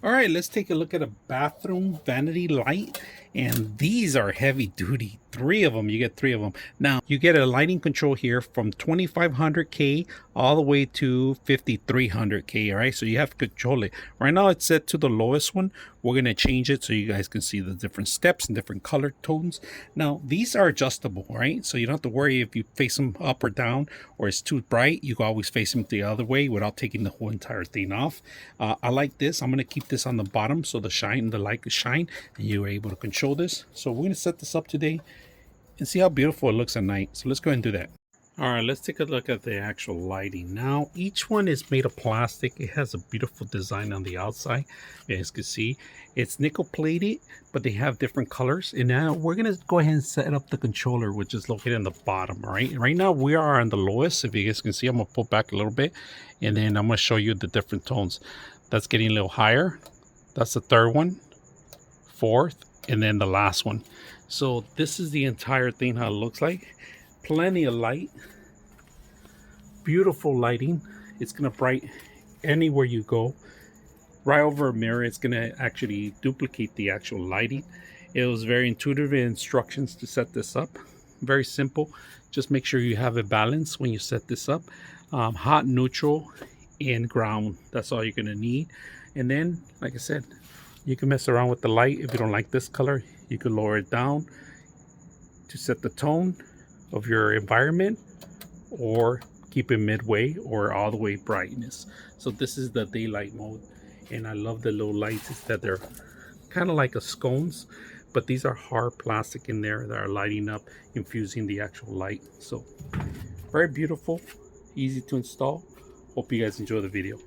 All right, let's take a look at a bathroom vanity light. And these are heavy duty. Three of them, you get three of them. Now, you get a lighting control here from 2500K all the way to 5300K, all right? So you have to control it. Right now, it's set to the lowest one. We're going to change it so you guys can see the different steps and different color tones. Now, these are adjustable, right? So you don't have to worry if you face them up or down or it's too bright. You can always face them the other way without taking the whole entire thing off. I like this. I'm going to keep this on the bottom so the light can shine and you're able to control this. So we're going to set this up today and see how beautiful it looks at night. So let's go ahead and do that. All right, let's take a look at the actual lighting. Now, each one is made of plastic. It has a beautiful design on the outside. As you can see, it's nickel plated, but they have different colors. And now we're going to go ahead and set up the controller, which is located in the bottom, right? Right now, we are on the lowest. If you guys can see, I'm going to pull back a little bit, and then I'm going to show you the different tones. That's getting a little higher. That's the third one, fourth, and then the last one. So this is the entire thing, how it looks like. Plenty of light, beautiful lighting. It's gonna bright anywhere you go. Right over a mirror, it's gonna actually duplicate the actual lighting. It was very intuitive instructions to set this up. Very simple. Just make sure you have a balance when you set this up. Hot, neutral, and ground. That's all you're gonna need. And then, like I said, you can mess around with the light. If you don't like this color, you can lower it down to set the tone of your environment, or keep it midway or all the way brightness. So this is the daylight mode, and I love the little lights. Is that they're kind of like a scones, but these are hard plastic in there that are lighting up, infusing the actual light. So very beautiful, easy to install. Hope you guys enjoy the video.